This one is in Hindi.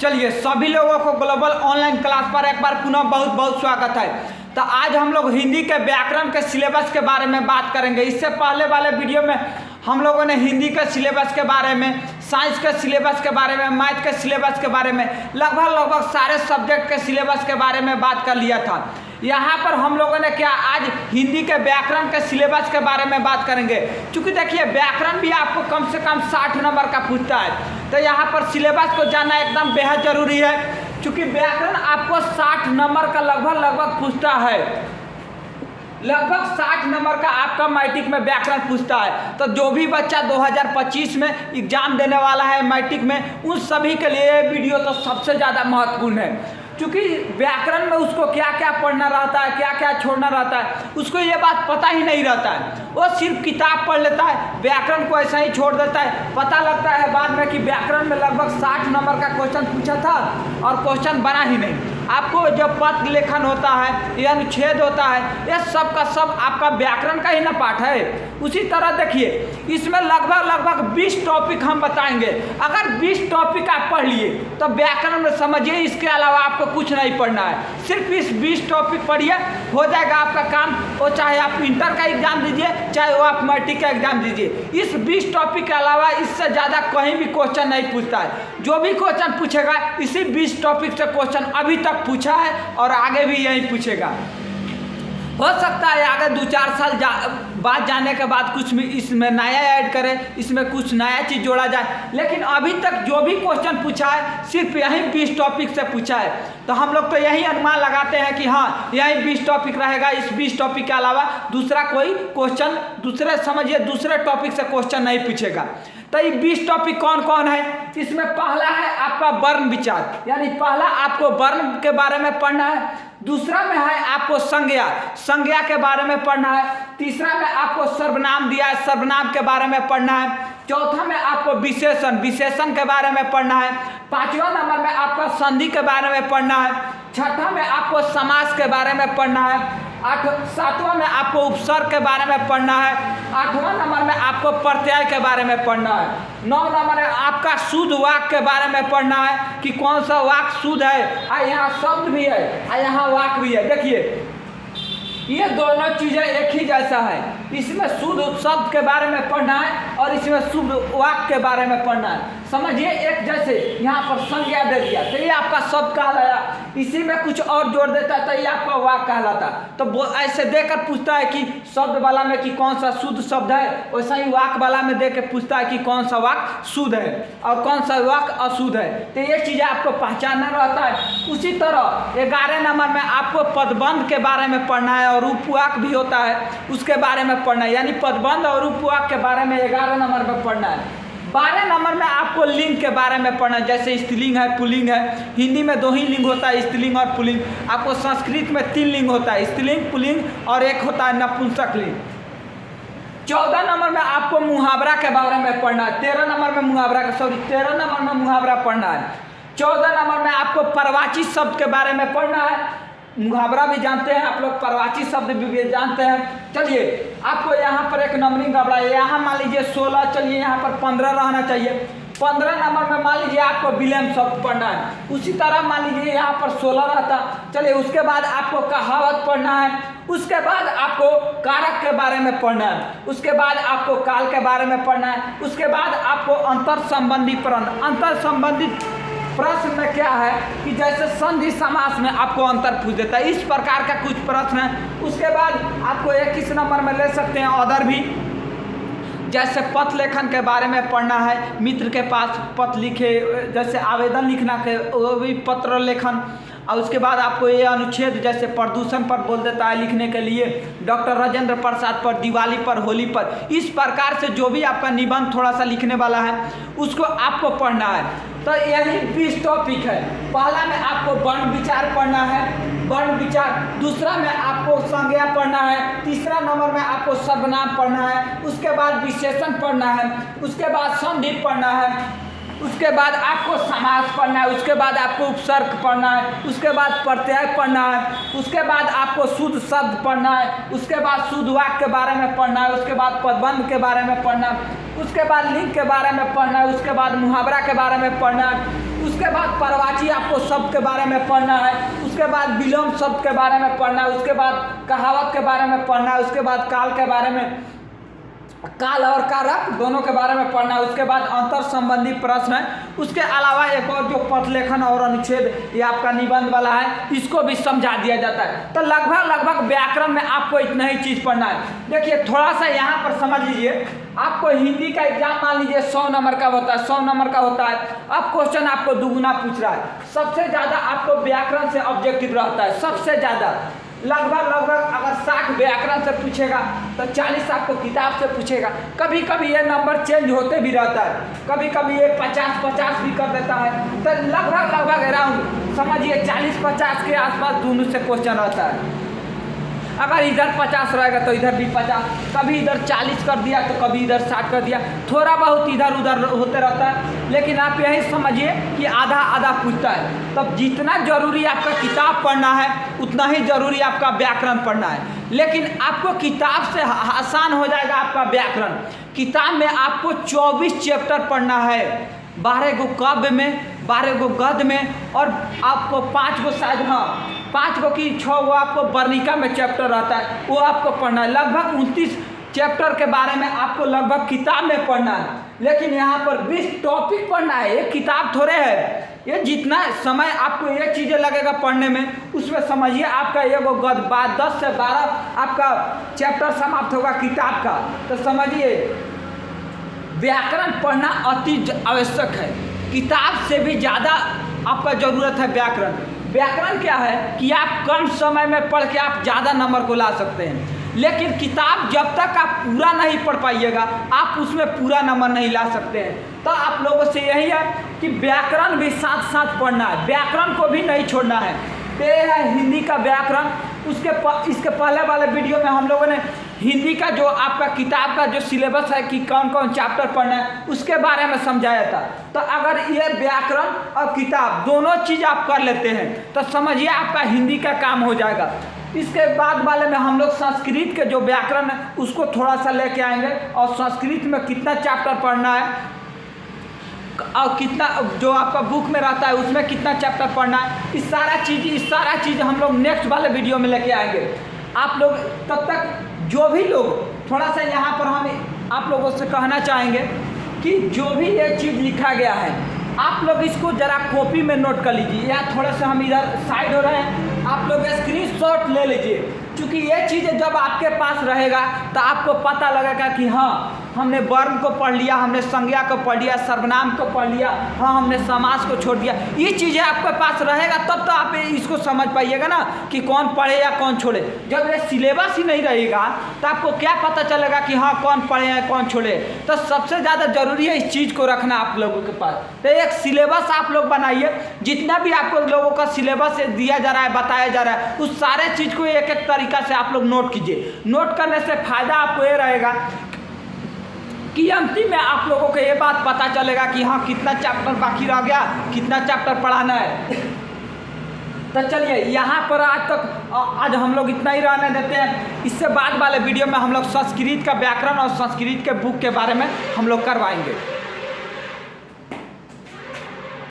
चलिए सभी लोगों को ग्लोबल ऑनलाइन क्लास पर एक बार पुनः बहुत बहुत स्वागत है। तो आज हम लोग हिंदी के व्याकरण के सिलेबस के बारे में बात करेंगे। इससे पहले वाले वीडियो में हम लोगों ने हिंदी के सिलेबस के बारे में, साइंस के सिलेबस के बारे में, मैथ के सिलेबस के बारे में, लगभग सारे सब्जेक्ट के सिलेबस के बारे में बात कर लिया था। यहाँ पर हम लोगों ने क्या आज हिंदी के व्याकरण के सिलेबस के बारे में बात करेंगे। क्योंकि देखिए व्याकरण भी आपको कम से कम 60 नंबर का पूछता है, तो यहाँ पर सिलेबस को जानना एकदम बेहद जरूरी है। क्योंकि व्याकरण आपको 60 नंबर का लगभग पूछता है, लगभग 60 नंबर का आपका मैट्रिक में व्याकरण पूछता है। तो जो भी बच्चा 2025 में एग्जाम देने वाला है मैट्रिक में, उन सभी के लिए ये वीडियो तो सबसे ज़्यादा महत्वपूर्ण है। क्योंकि व्याकरण में उसको क्या क्या पढ़ना रहता है, क्या क्या छोड़ना रहता है, उसको ये बात पता ही नहीं रहता है। वो सिर्फ किताब पढ़ लेता है, व्याकरण को ऐसा ही छोड़ देता है। पता लगता है बाद में कि व्याकरण में लगभग 60 नंबर का क्वेश्चन पूछा था और क्वेश्चन बना ही नहीं। आपको जब पद लेखन होता है या अनुच्छेद होता है, ये सब का सब आपका व्याकरण का ही ना पाठ है। उसी तरह देखिए इसमें लगभग 20 टॉपिक हम बताएंगे। अगर 20 टॉपिक आप पढ़ लिए तो व्याकरण में समझिए, इसके अलावा आपको कुछ नहीं पढ़ना है। सिर्फ इस 20 टॉपिक पढ़िए, हो जाएगा आपका काम। वो चाहे आप इंटर का एग्जाम दीजिए, चाहे वो आप मैट्रिक का एग्जाम दीजिए। इस 20 टॉपिक के अलावा इससे ज़्यादा कहीं भी क्वेश्चन नहीं पूछता है। जो भी क्वेश्चन पूछेगा इसी 20 टॉपिक से क्वेश्चन अभी तक पूछा है और आगे भी यही पूछेगा। हो सकता है आगे 2-4 साल बाद जाने के बाद कुछ भी इसमें नया ऐड करें, इसमें कुछ नया चीज़ जोड़ा जाए, लेकिन अभी तक जो भी क्वेश्चन पूछा है सिर्फ यही 20 टॉपिक से पूछा है। तो हम लोग तो यही अनुमान लगाते हैं कि हाँ यही 20 टॉपिक रहेगा। इस 20 टॉपिक के अलावा दूसरा कोई क्वेश्चन, दूसरे टॉपिक से क्वेश्चन नहीं पूछेगा। तो ये 20 टॉपिक कौन कौन है? इसमें पहला है आपका वर्ण विचार, यानी पहला आपको वर्ण के बारे में पढ़ना है। दूसरा में है आपको संज्ञा के बारे में पढ़ना है। तीसरा में आपको सर्वनाम दिया है, सर्वनाम के बारे में पढ़ना है। चौथा में आपको विशेषण के बारे में पढ़ना है। 5वां नंबर में आपका संधि के बारे में पढ़ना है। 6ठा में आपको समास के बारे में पढ़ना है। 7वां में आपको उपसर्ग के बारे में पढ़ना है। 8वां नंबर में आपको प्रत्यय के बारे में पढ़ना है। 9 नंबर में आपका शुद्ध वाक्य के बारे में पढ़ना है कि कौन सा वाक्य शुद्ध है, और यहाँ शब्द भी है और यहाँ वाक्य भी है। देखिए ये दोनों चीज़ें एक ही जैसा है। इसमें शुद्ध शब्द के बारे में पढ़ना है और इसमें शुद्ध वाक्य के बारे में पढ़ना है। समझिए एक जैसे यहाँ पर संज्ञा दे दिया तो ये आपका शब्द कहलाया, इसी में कुछ और जोड़ देता तो ये आपका वाक्य कहलाता। तो ऐसे देकर पूछता है कि शब्द वाला में कि कौन सा शुद्ध शब्द है, वैसा ही वाक्य वाला में दे के पूछता है कि कौन सा वाक्य शुद्ध है और कौन सा वाक्य अशुद्ध है। तो ये चीज़ें आपको पहचानना रहता है। उसी तरह 11 नंबर में आपको पदबंध के बारे में पढ़ना है और उपवाक्य भी होता है, उसके बारे में पढ़ना है। यानी पदबंध और उपवाक्य के बारे में 11 नंबर में पढ़ना है। 12 नंबर में आपको लिंग के बारे में पढ़ना है, जैसे स्त्रीलिंग है, पुल्लिंग है। हिंदी में 2 ही लिंग होता है, स्त्रीलिंग और पुल्लिंग। आपको संस्कृत में 3 लिंग होता है, स्त्रीलिंग, पुल्लिंग और एक होता है नपुंसक लिंग। 14 नंबर में आपको मुहावरा के बारे में पढ़ना है। 13 नंबर में मुहावरा पढ़ना है। 14 नंबर में आपको पर्वाची शब्द के बारे में पढ़ना है। मुहावरा भी जानते हैं आप लोग, पर्वाची शब्द भी जानते हैं। चलिए आपको यहाँ पर एक नंबरिंग गड़बड़ा है, यहाँ मान लीजिए 16, चलिए यहाँ पर 15 रहना चाहिए। 15 नंबर में मान लीजिए आपको विलेम शब्द पढ़ना है। उसी तरह मान लीजिए यहाँ पर 16 रहता। चलिए उसके बाद आपको कहावत पढ़ना है। उसके बाद आपको कारक के बारे में पढ़ना है। उसके बाद आपको काल के बारे में पढ़ना है। उसके बाद आपको अंतर संबंधित प्रश्न में क्या है कि जैसे संधि समास में आपको अंतर पूछ देता है, इस प्रकार का कुछ प्रश्न है। उसके बाद आपको 21 नंबर में ले सकते हैं अदर भी, जैसे पत्र लेखन के बारे में पढ़ना है। मित्र के पास पत्र लिखे, जैसे आवेदन लिखना के वो भी पत्र लेखन। और उसके बाद आपको ये अनुच्छेद जैसे प्रदूषण पर बोल देता है लिखने के लिए, डॉक्टर राजेंद्र प्रसाद पर, दिवाली पर, होली पर। इस प्रकार से जो भी आपका निबंध थोड़ा सा लिखने वाला है उसको आपको पढ़ना है। तो यही 20 टॉपिक है। पहला में आपको वर्ण विचार पढ़ना है, वर्ण विचार। दूसरा में आपको संज्ञा पढ़ना है। तीसरा नंबर में आपको सर्वनाम पढ़ना है। उसके बाद विशेषण पढ़ना है। उसके बाद संधि पढ़ना है। उसके बाद आपको समास पढ़ना है। उसके बाद आपको उपसर्ग पढ़ना है। उसके बाद प्रत्यय पढ़ना है। उसके बाद आपको शुद्ध शब्द पढ़ना है। उसके बाद शुद्ध वाक्य के बारे में पढ़ना है। उसके बाद पदबंध के बारे में पढ़ना है। उसके बाद लिंग के बारे में पढ़ना है। उसके बाद मुहावरा के बारे में पढ़ना है। उसके बाद परवाची आपको शब्द के बारे में पढ़ना है, उसके बाद विलोम शब्द के बारे में पढ़ना है, उसके बाद कहावत के बारे में पढ़ना है, उसके बाद काल के बारे में, काल और कारक दोनों के बारे में पढ़ना है, उसके बाद अंतर संबंधी प्रश्न है, उसके अलावा एक और जो पदलेखन और अनुच्छेद ये आपका निबंध वाला है, इसको भी समझा दिया जाता है। तो लगभग व्याकरण में आपको इतना ही चीज़ पढ़ना है। देखिए थोड़ा सा यहाँ पर समझ लीजिए, आपको हिंदी का एग्जाम मान लीजिए 100 नंबर का होता है, 100 नंबर का होता है। अब क्वेश्चन आपको दुगुना पूछ रहा है, सबसे ज़्यादा आपको व्याकरण से ऑब्जेक्टिव रहता है, सबसे ज़्यादा लगभग अगर 60 व्याकरण से पूछेगा तो 40 आपको किताब से पूछेगा। कभी कभी ये नंबर चेंज होते भी रहता है, कभी कभी ये 50 भी कर देता है। तो लगभग अराउंड समझिए 40-50 के आसपास दोनों से क्वेश्चन रहता है। अगर इधर 50 रहेगा तो इधर भी 50, कभी इधर 40 कर दिया तो कभी इधर 60 कर दिया, थोड़ा बहुत इधर उधर होते रहता है। लेकिन आप यही समझिए कि आधा पूछता है। तब जितना जरूरी आपका किताब पढ़ना है उतना ही जरूरी आपका व्याकरण पढ़ना है। लेकिन आपको किताब से आसान हो जाएगा आपका व्याकरण। किताब में आपको 24 चैप्टर पढ़ना है, 12 गो काव्य में, 12 गो गद्य में, और आपको 5 गो शायद 5 गो की 6 गो आपको वर्णिका में चैप्टर रहता है, वो आपको पढ़ना है। लगभग 29 चैप्टर के बारे में आपको लगभग किताब में पढ़ना है। लेकिन यहाँ पर 20 टॉपिक पढ़ना है, एक किताब थोड़े है। ये जितना समय आपको ये चीज़ें लगेगा पढ़ने में, उसमें समझिए आपका एगो गद्य 10 से 12 आपका चैप्टर समाप्त होगा किताब का। तो समझिए व्याकरण पढ़ना अति आवश्यक है, किताब से भी ज़्यादा आपका ज़रूरत है व्याकरण। व्याकरण क्या है कि आप कम समय में पढ़ के आप ज़्यादा नंबर को ला सकते हैं। लेकिन किताब जब तक आप पूरा नहीं पढ़ पाइएगा आप उसमें पूरा नंबर नहीं ला सकते हैं। तो आप लोगों से यही है कि व्याकरण भी साथ साथ पढ़ना है, व्याकरण को भी नहीं छोड़ना है। तो ये है हिंदी का व्याकरण। इसके पहले वाले वीडियो में हम लोगों ने हिंदी का जो आपका किताब का जो सिलेबस है कि कौन कौन चैप्टर पढ़ना है उसके बारे में समझाया था। तो अगर ये व्याकरण और किताब दोनों चीज़ आप कर लेते हैं तो समझिए आपका हिंदी का काम हो जाएगा। इसके बाद वाले में हम लोग संस्कृत के जो व्याकरण है उसको थोड़ा सा लेके आएंगे, और संस्कृत में कितना चैप्टर पढ़ना है और कितना जो आपका बुक में रहता है उसमें कितना चैप्टर पढ़ना है, इस सारा चीज़ हम लोग नेक्स्ट वाले वीडियो में लेके आएंगे। आप लोग तब तक जो भी लोग थोड़ा सा यहाँ पर हम आप लोगों से कहना चाहेंगे कि जो भी ये चीज़ लिखा गया है आप लोग इसको ज़रा कॉपी में नोट कर लीजिए, या थोड़ा सा हम इधर साइड हो रहे हैं, आप लोग स्क्रीनशॉट ले लीजिए। क्योंकि ये चीज़ें जब आपके पास रहेगा तो आपको पता लगेगा कि हाँ हमने वर्ण को पढ़ लिया, हमने संज्ञा को पढ़ लिया, सर्वनाम को पढ़ लिया, हाँ हमने समास को छोड़ दिया। ये चीज़ें आपके पास रहेगा तब तो आप इसको समझ पाइएगा ना कि कौन पढ़े या कौन छोड़े। जब ये सिलेबस ही नहीं रहेगा तो आपको क्या पता चलेगा कि हाँ कौन पढ़े या कौन छोड़े। तो सबसे ज़्यादा ज़रूरी है इस चीज़ को रखना आप लोगों के पास। तो एक सिलेबस आप लोग बनाइए, जितना भी आपको लोगों का सिलेबस दिया जा रहा है, बताया जा रहा है, उस सारे चीज़ को एक एक तरीका से आप लोग नोट कीजिए। नोट करने से फ़ायदा आपको ये रहेगा कि अंतिम में आप लोगों को ये बात पता चलेगा कि हाँ कितना चैप्टर बाकी रह गया, कितना चैप्टर पढ़ाना है। तो चलिए यहाँ पर आज हम लोग इतना ही रहने देते हैं। इससे बाद वाले वीडियो में हम लोग संस्कृत का व्याकरण और संस्कृत के बुक के बारे में हम लोग करवाएंगे।